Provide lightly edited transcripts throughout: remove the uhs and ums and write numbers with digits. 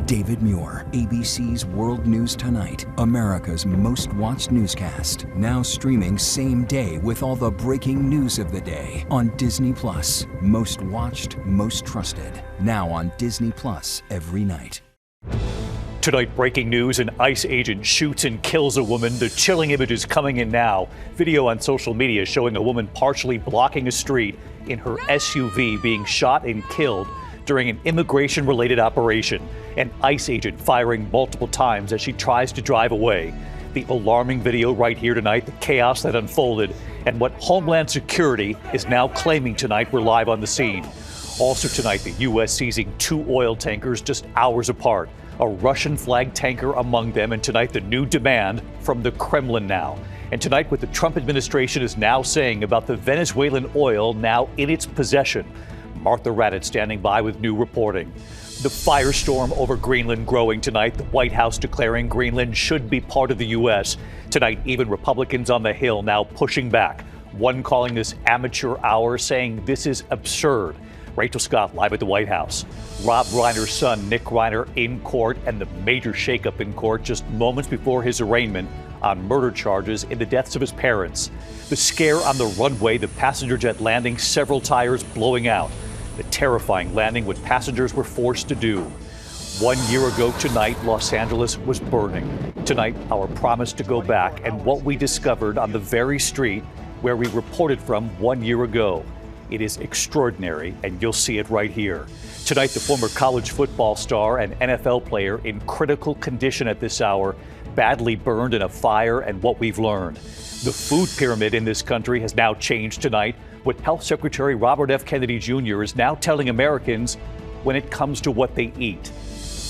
David Muir, ABC's World News Tonight, America's most watched newscast. Now streaming same day with all the breaking news of the day on Disney+. Most watched, most trusted. Now on Disney+ every night. Tonight, breaking news: an ICE agent shoots and kills a woman. The chilling images coming in now. Video on social media showing a woman partially blocking a street in her SUV being shot and killed during an immigration-related operation. An ICE agent firing multiple times as she tries to drive away. The alarming video right here tonight, the chaos that unfolded, and what Homeland Security is now claiming tonight. We're live on the scene. Also tonight, the U.S. seizing 2 oil tankers just hours apart. A Russian flag tanker among them, and tonight the new demand from the Kremlin now. And tonight what the Trump administration is now saying about the Venezuelan oil now in its possession. Martha Raddatz standing by with new reporting. The firestorm over Greenland growing tonight. The White House declaring Greenland should be part of the U.S. Tonight, even Republicans on the Hill now pushing back. One calling this amateur hour, saying this is absurd. Rachel Scott live at the White House. Rob Reiner's son, Nick Reiner, in court, and the major shakeup in court just moments before his arraignment on murder charges in the deaths of his parents. The scare on the runway, the passenger jet landing, several tires blowing out. The terrifying landing what passengers were forced to do. 1 year ago tonight, Los Angeles was burning. Tonight, our promise to go back and what we discovered on the very street where we reported from 1 year ago. It is extraordinary, and you'll see it right here. Tonight, the former college football star and NFL player in critical condition at this hour, badly burned in a fire, and what we've learned. The food pyramid in this country has now changed tonight. What Health Secretary Robert F. Kennedy Jr. is now telling Americans when it comes to what they eat.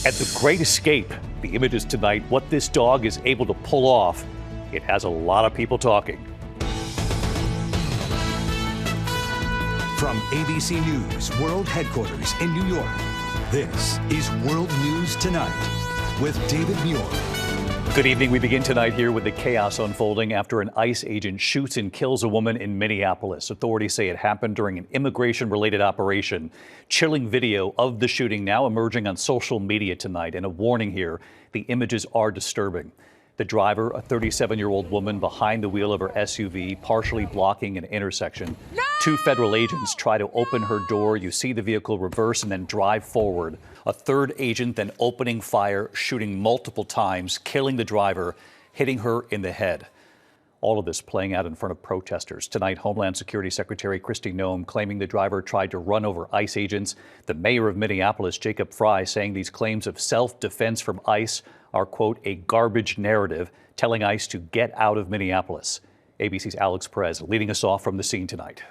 And the great escape, the images tonight, what this dog is able to pull off, it has a lot of people talking. From ABC News World Headquarters in New York, this is World News Tonight with David Muir. Good evening. We begin tonight here with the chaos unfolding after an ICE agent shoots and kills a woman in Minneapolis. Authorities say it happened during an immigration-related operation. Chilling video of the shooting now emerging on social media tonight. And a warning here, the images are disturbing. The driver, a 37-year-old woman behind the wheel of her SUV, partially blocking an intersection. 2 federal agents try to open her door. You see the vehicle reverse and then drive forward. A 3rd agent then opening fire, shooting multiple times, killing the driver, hitting her in the head. All of this playing out in front of protesters. Tonight, Homeland Security Secretary Kristi Noem claiming the driver tried to run over ICE agents. The mayor of Minneapolis, Jacob Frey, saying these claims of self-defense from ICE are, quote, a garbage narrative, telling ICE to get out of Minneapolis. ABC's Alex Perez leading us off from the scene tonight.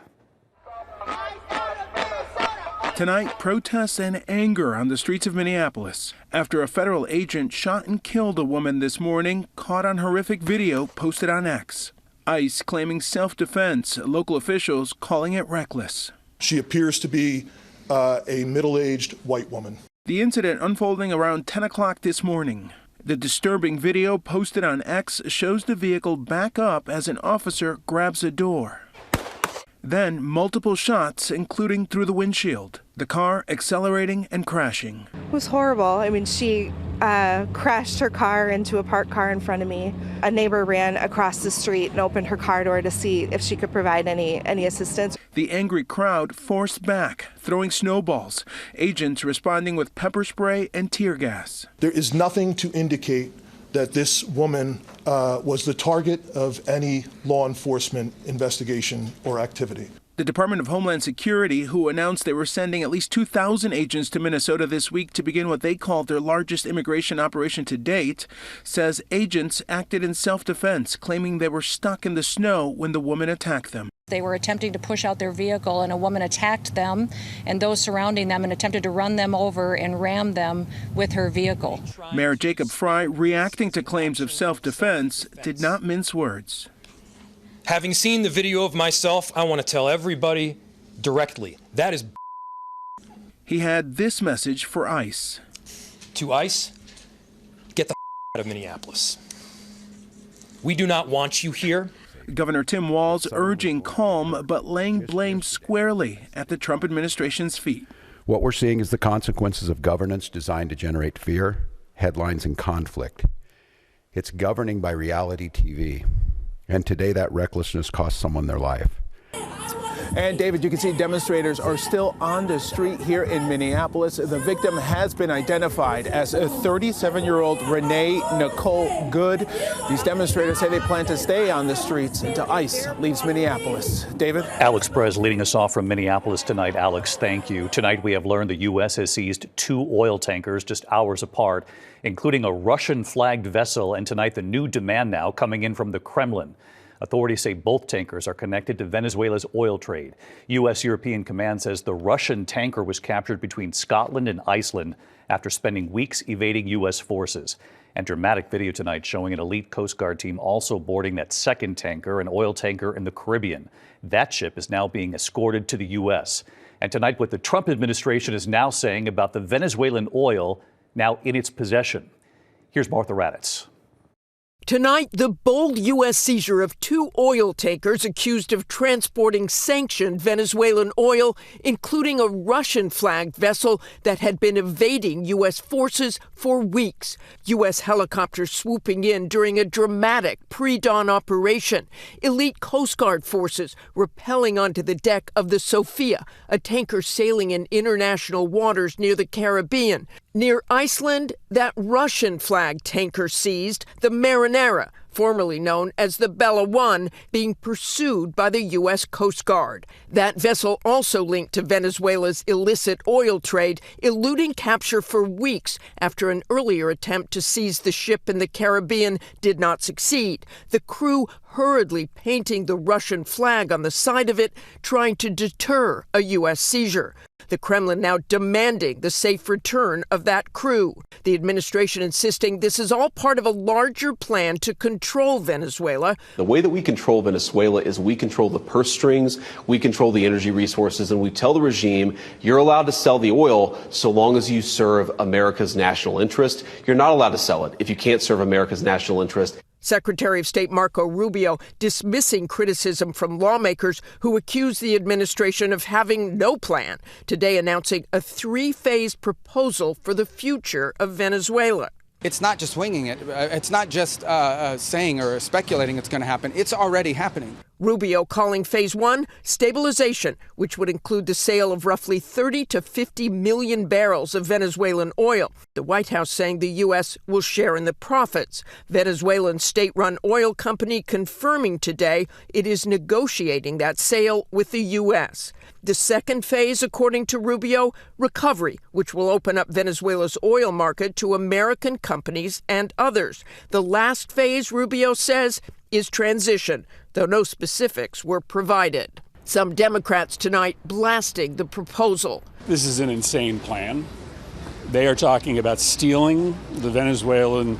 Tonight, protests and anger on the streets of Minneapolis after a federal agent shot and killed a woman this morning, caught on horrific video posted on X. ICE claiming self-defense, local officials calling it reckless. She appears to be a middle-aged white woman. The incident unfolding around 10 o'clock this morning. The disturbing video posted on X shows the vehicle back up as an officer grabs a door. Then multiple shots, including through the windshield. The car accelerating and crashing. It was horrible. I mean, she crashed her car into a parked car in front of me. A neighbor ran across the street and opened her car door to see if she could provide any assistance. The angry crowd forced back, throwing snowballs. Agents responding with pepper spray and tear gas. There is nothing to indicate that this woman was the target of any law enforcement investigation or activity. The Department of Homeland Security, who announced they were sending at least 2,000 agents to Minnesota this week to begin what they called their largest immigration operation to date, says agents acted in self-defense, claiming they were stuck in the snow when the woman attacked them. They were attempting to push out their vehicle, and a woman attacked them and those surrounding them and attempted to run them over and ram them with her vehicle. Mayor Jacob Frey, reacting to claims of self-defense, did not mince words. Having seen the video of myself, I want to tell everybody directly, that is He had this message for ICE. To ICE, get the out of Minneapolis. We do not want you here. Governor Tim Walz urging calm but laying blame squarely at the Trump administration's feet. What we're seeing is the consequences of governance designed to generate fear, headlines, and conflict. It's governing by reality TV. And today that recklessness cost someone their life. And David, you can see demonstrators are still on the street here in Minneapolis. The victim has been identified as a 37-year-old Renee Nicole Good. These demonstrators say they plan to stay on the streets until ICE leaves Minneapolis. David? Alex Perez leading us off from Minneapolis tonight. Alex, thank you. Tonight we have learned the U.S. has seized 2 oil tankers just hours apart, including a Russian-flagged vessel, and tonight the new demand now coming in from the Kremlin. Authorities say both tankers are connected to Venezuela's oil trade. U.S. European Command says the Russian tanker was captured between Scotland and Iceland after spending weeks evading U.S. forces. And dramatic video tonight showing an elite Coast Guard team also boarding that second tanker, an oil tanker in the Caribbean. That ship is now being escorted to the U.S. And tonight, what the Trump administration is now saying about the Venezuelan oil now in its possession. Here's Martha Raddatz. Tonight, the bold U.S. seizure of 2 oil tankers accused of transporting sanctioned Venezuelan oil, including a Russian-flagged vessel that had been evading U.S. forces for weeks. U.S. helicopters swooping in during a dramatic pre-dawn operation. Elite Coast Guard forces rappelling onto the deck of the Sophia, a tanker sailing in international waters near the Caribbean. Near Iceland, that Russian-flagged tanker seized, the Marinera, formerly known as the Bella One, being pursued by the U.S. Coast Guard. That vessel also linked to Venezuela's illicit oil trade, eluding capture for weeks after an earlier attempt to seize the ship in the Caribbean did not succeed. The crew hurriedly painting the Russian flag on the side of it, trying to deter a U.S. seizure. The Kremlin now demanding the safe return of that crew. The administration insisting this is all part of a larger plan to control Venezuela. The way that we control Venezuela is we control the purse strings, we control the energy resources, and we tell the regime, you're allowed to sell the oil so long as you serve America's national interest. You're not allowed to sell it if you can't serve America's national interest. Secretary of State Marco Rubio dismissing criticism from lawmakers who accuse the administration of having no plan, today announcing a 3-phase proposal for the future of Venezuela. It's not just winging it. It's not just saying or speculating it's going to happen. It's already happening. Rubio calling Phase 1 stabilization, which would include the sale of roughly 30 to 50 million barrels of Venezuelan oil. The White House saying the U.S. will share in the profits. Venezuelan state-run oil company confirming today it is negotiating that sale with the U.S. The second phase, according to Rubio, recovery, which will open up Venezuela's oil market to American companies and others. The last phase, Rubio says, is transition, though no specifics were provided. Some Democrats tonight blasting the proposal. This is an insane plan. They are talking about stealing the Venezuelan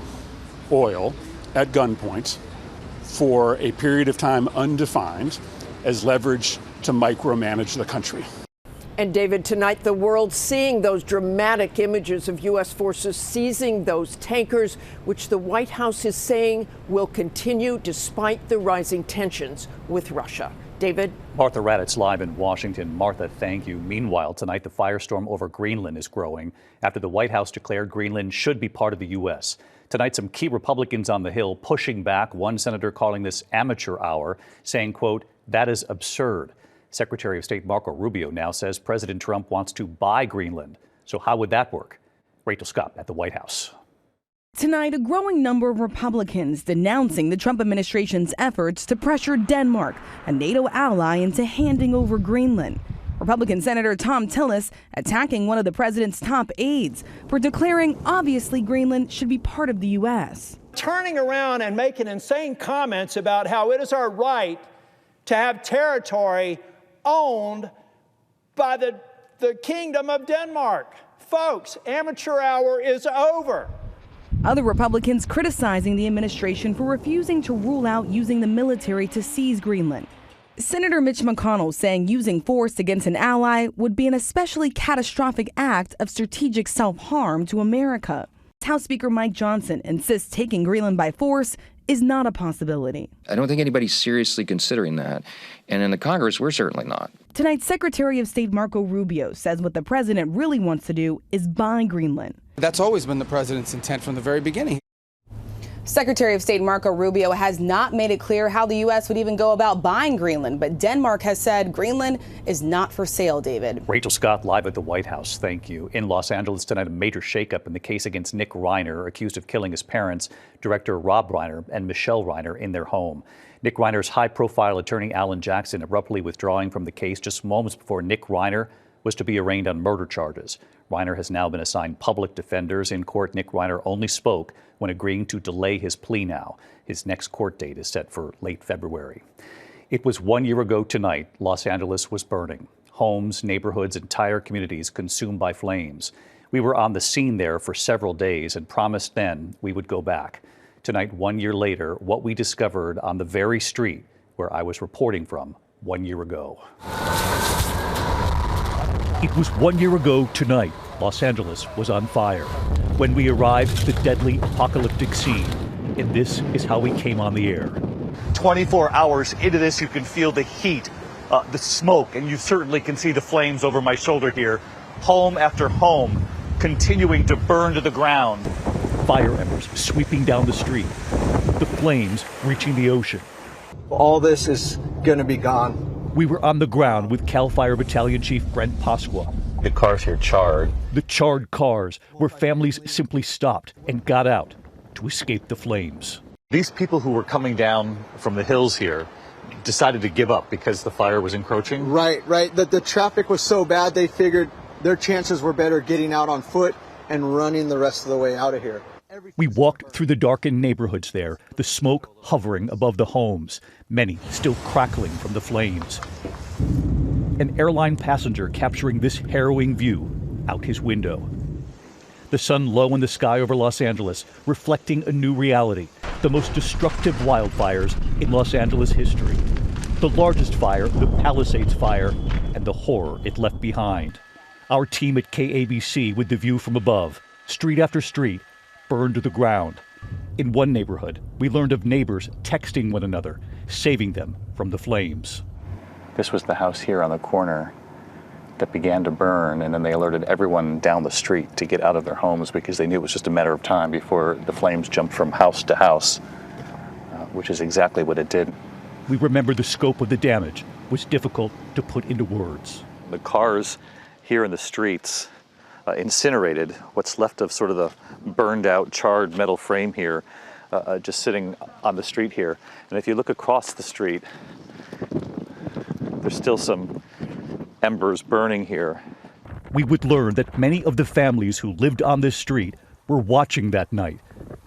oil at gunpoint for a period of time undefined as leverage to micromanage the country. And David, tonight the world seeing those dramatic images of U.S. forces seizing those tankers, which the White House is saying will continue despite the rising tensions with Russia. David? Martha Raddatz live in Washington. Martha, thank you. Meanwhile, tonight the firestorm over Greenland is growing after the White House declared Greenland should be part of the U.S. Tonight, some key Republicans on the Hill pushing back, one senator calling this amateur hour, saying, quote, that is absurd. Secretary of State Marco Rubio now says President Trump wants to buy Greenland. So how would that work? Rachel Scott at the White House. Tonight, a growing number of Republicans denouncing the Trump administration's efforts to pressure Denmark, a NATO ally, into handing over Greenland. Republican Senator Tom Tillis attacking one of the president's top aides for declaring obviously Greenland should be part of the U.S. Turning around and making insane comments about how it is our right to have territory owned by the Kingdom of Denmark. Folks, amateur hour is over. Other Republicans criticizing the administration for refusing to rule out using the military to seize Greenland. Senator Mitch McConnell saying using force against an ally would be an especially catastrophic act of strategic self-harm to America. House Speaker Mike Johnson insists taking Greenland by force is not a possibility. I don't think anybody's seriously considering that. And in the Congress, we're certainly not. Tonight, Secretary of State Marco Rubio says what the president really wants to do is buy Greenland. That's always been the president's intent from the very beginning. Secretary of State Marco Rubio has not made it clear how the U.S. would even go about buying Greenland, but Denmark has said Greenland is not for sale, David. Rachel Scott live at the White House. Thank you. In Los Angeles tonight, a major shakeup in the case against Nick Reiner, accused of killing his parents, director Rob Reiner and Michele Reiner, in their home. Nick Reiner's high-profile attorney Alan Jackson abruptly withdrawing from the case just moments before Nick Reiner was to be arraigned on murder charges. Reiner has now been assigned public defenders. In court, Nick Reiner only spoke when agreeing to delay his plea now. His next court date is set for late February. It was 1 year ago tonight Los Angeles was burning. Homes, neighborhoods, entire communities consumed by flames. We were on the scene there for several days and promised then we would go back. Tonight, 1 year later, what we discovered on the very street where I was reporting from 1 year ago. It was 1 year ago tonight Los Angeles was on fire. When we arrived to the deadly apocalyptic scene, and this is how we came on the air. 24 hours into this, you can feel the heat, the smoke, and you certainly can see the flames over my shoulder here. Home after home continuing to burn to the ground. Fire embers sweeping down the street, the flames reaching the ocean. All this is going to be gone. We were on the ground with CAL FIRE Battalion Chief Brent Pasqua. The cars here charred. The charred cars where families simply stopped and got out to escape the flames. These people who were coming down from the hills here decided to give up because the fire was encroaching? Right. The traffic was so bad they figured their chances were better getting out on foot and running the rest of the way out of here. We walked through the darkened neighborhoods there, the smoke hovering above the homes, many still crackling from the flames. An airline passenger capturing this harrowing view out his window. The sun low in the sky over Los Angeles, reflecting a new reality, the most destructive wildfires in Los Angeles history. The largest fire, the Palisades fire, and the horror it left behind. Our team at KABC with the view from above, street after street, burned to the ground. In one neighborhood, we learned of neighbors texting one another, saving them from the flames. This was the house here on the corner that began to burn, and then they alerted everyone down the street to get out of their homes because they knew it was just a matter of time before the flames jumped from house to house, which is exactly what it did. We remember the scope of the damage was difficult to put into words. The cars here in the streets incinerated what's left of sort of the burned out, charred metal frame here, just sitting on the street here. And if you look across the street, there's still some embers burning here. We would learn that many of the families who lived on this street were watching that night.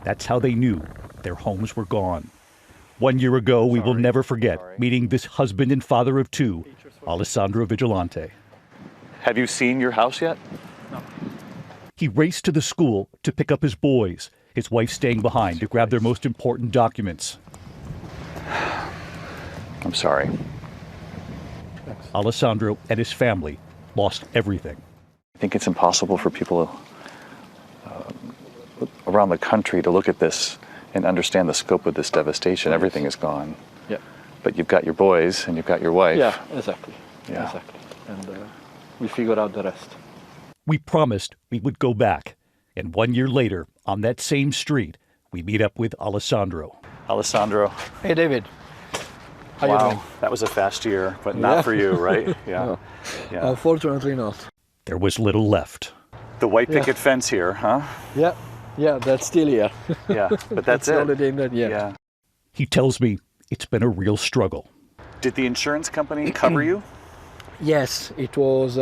That's how they knew their homes were gone. 1 year ago, we will never forget meeting this husband and father of two, Alessandro Vigilante. Have you seen your house yet? No. He raced to the school to pick up his boys, his wife staying behind to grab their most important documents. I'm sorry. Alessandro and his family lost everything. I think it's impossible for people around the country to look at this and understand the scope of this devastation. Everything is gone. Yeah. But you've got your boys and you've got your wife. Yeah, exactly. Yeah. Exactly. And we figured out the rest. We promised we would go back. And 1 year later, on that same street, we meet up with Alessandro. Alessandro. Hey, David. How you doing? That was a fast year, but not for you, right? Yeah. No. Yeah. Unfortunately not. There was little left. The white picket fence here, huh? Yeah, that's still here. Yeah, but that's it. The only thing that, yeah. He tells me it's been a real struggle. Did the insurance company cover you? Yes, it was.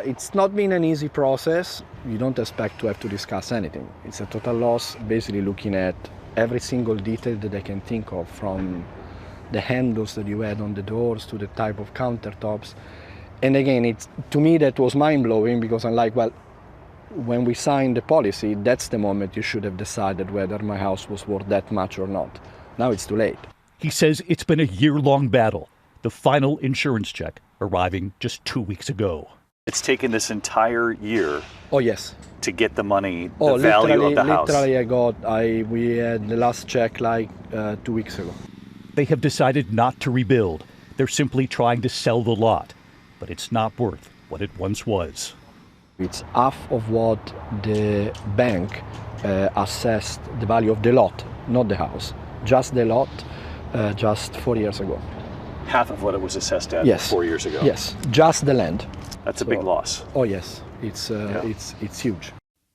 It's not been an easy process. You don't expect to have to discuss anything. It's a total loss, basically looking at every single detail that I can think of, from the handles that you had on the doors to the type of countertops. And again, to me that was mind-blowing, because I'm like, well, when we signed the policy, that's the moment you should have decided whether my house was worth that much or not. Now it's too late. He says it's been a year-long battle, the final insurance check arriving just 2 weeks ago. It's taken this entire year. Oh yes. To get the money, the value of the house. Literally, we had the last check like 2 weeks ago. They have decided not to rebuild. They're simply trying to sell the lot, but it's not worth what it once was. It's half of what the bank assessed the value of the lot, not the house, just the lot, just 4 years ago. Half of what it was assessed at Yes. 4 years ago. Yes, just the land. That's a big loss. Oh yes, it's huge.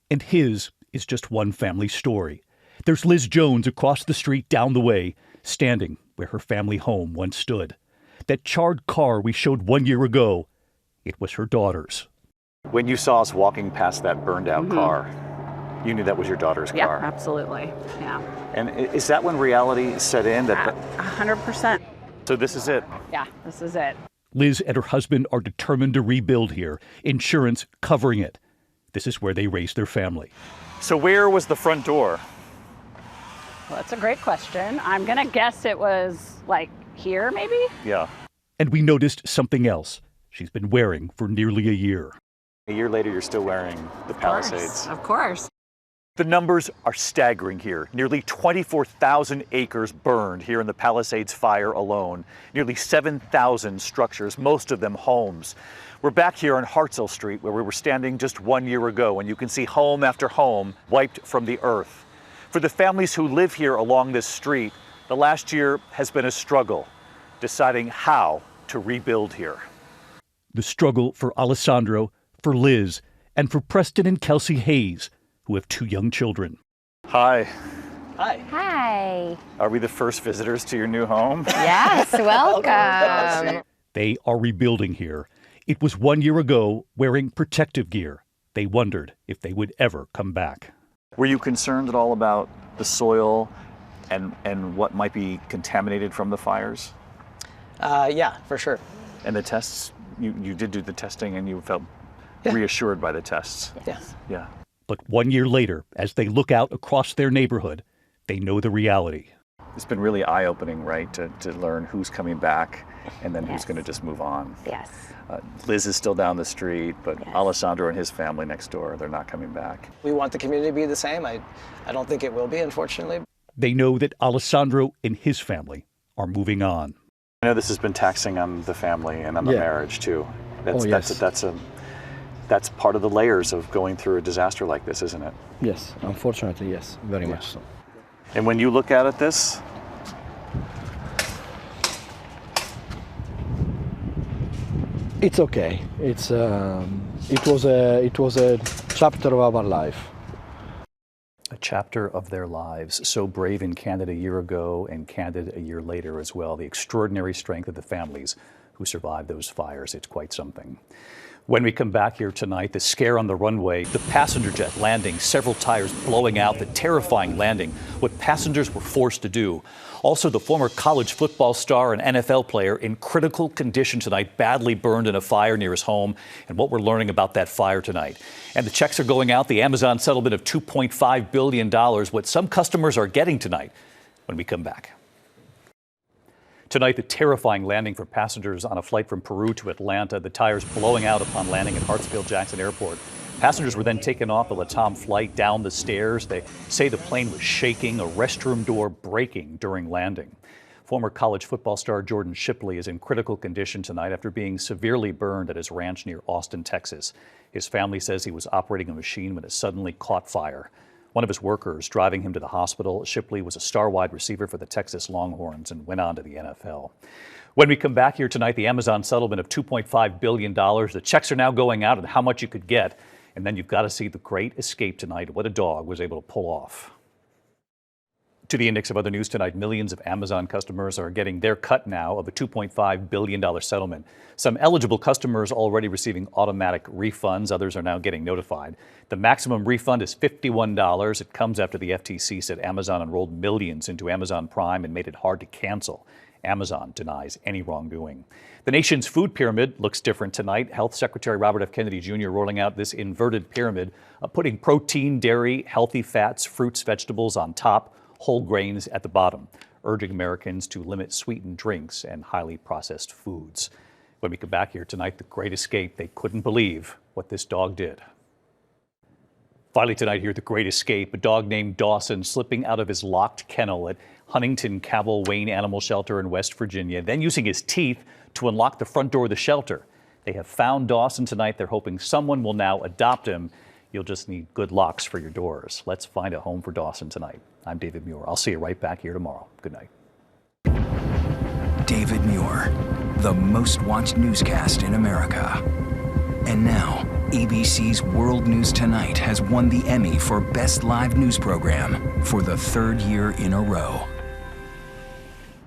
And his is just one family story. There's Liz Jones across the street down the way, standing where her family home once stood. That charred car we showed 1 year ago, it was her daughter's. When you saw us walking past that burned out car, you knew that was your daughter's Yeah, car. absolutely. Yeah. And is that when reality set in? That 100%. So this is it. Yeah, this is it. Liz and her husband are determined to rebuild here, insurance covering it. This is where they raised their family. So where was the front door? Well, that's a great question. I'm going to guess it was like here, maybe? Yeah. And we noticed something else she's been wearing for nearly a year. A year later, you're still wearing the Palisades. Of course. The numbers are staggering here. Nearly 24,000 acres burned here in the Palisades fire alone. Nearly 7,000 structures, most of them homes. We're back here on Hartzell Street where we were standing just 1 year ago, and you can see home after home wiped from the earth. For the families who live here along this street, the last year has been a struggle, deciding how to rebuild here. The struggle for Alessandro, for Liz, and for Preston and Kelsey Hayes, who have 2 young children. Hi. Hi. Hi. Are we the first visitors to your new home? Yes, welcome. They are rebuilding here. It was 1 year ago, wearing protective gear. They wondered if they would ever come back. Were you concerned at all about the soil and what might be contaminated from the fires? Yeah, for sure. And the tests, you did do the testing and you felt reassured by the tests? Yes. Yeah. But 1 year later, as they look out across their neighborhood, they know the reality. It's been really eye-opening, right, to learn who's coming back and then who's going to just move on. Yes. Liz is still down the street, but Alessandro and his family next door, they're not coming back. We want the community to be the same. I don't think it will be, unfortunately. They know that Alessandro and his family are moving on. I know this has been taxing on the family and on the marriage, too. That's part of the layers of going through a disaster like this, isn't it? Yes, unfortunately, yes, very much so. And when you look at this, it's okay. It was a chapter of our life. A chapter of their lives, so brave and candid a year ago and candid a year later as well. The extraordinary strength of the families who survived those fires. It's quite something. When we come back here tonight, the scare on the runway, the passenger jet landing, several tires blowing out, the terrifying landing, what passengers were forced to do. Also, the former college football star and NFL player in critical condition tonight, badly burned in a fire near his home, and what we're learning about that fire tonight. And the checks are going out, the Amazon settlement of $2.5 billion, what some customers are getting tonight when we come back. Tonight, the terrifying landing for passengers on a flight from Peru to Atlanta, the tires blowing out upon landing at Hartsfield-Jackson Airport. Passengers were then taken off the LATAM flight down the stairs. They say the plane was shaking, a restroom door breaking during landing. Former college football star Jordan Shipley is in critical condition tonight after being severely burned at his ranch near Austin, Texas. His family says he was operating a machine when it suddenly caught fire. One of his workers driving him to the hospital. Shipley was a star wide receiver for the Texas Longhorns and went on to the NFL. When we come back here tonight, the Amazon settlement of $2.5 billion. The checks are now going out and how much you could get. And then you've got to see the great escape tonight, what a dog was able to pull off. To the index of other news tonight, millions of Amazon customers are getting their cut now of a $2.5 billion settlement. Some eligible customers already receiving automatic refunds. Others are now getting notified. The maximum refund is $51. It comes after the FTC said Amazon enrolled millions into Amazon Prime and made it hard to cancel. Amazon denies any wrongdoing. The nation's food pyramid looks different tonight. Health Secretary Robert F. Kennedy Jr. rolling out this inverted pyramid, putting protein, dairy, healthy fats, fruits, vegetables on top, whole grains at the bottom, urging Americans to limit sweetened drinks and highly processed foods. When we come back here tonight, the Great Escape. They couldn't believe what this dog did. Finally tonight here, the Great Escape. A dog named Dawson slipping out of his locked kennel at Huntington Cabell Wayne Animal Shelter in West Virginia, then using his teeth to unlock the front door of the shelter. They have found Dawson tonight. They're hoping someone will now adopt him. You'll just need good locks for your doors. Let's find a home for Dawson tonight. I'm David Muir. I'll see you right back here tomorrow. Good night. David Muir, the most watched newscast in America. And now, ABC's World News Tonight has won the Emmy for Best Live News Program for the third year in a row.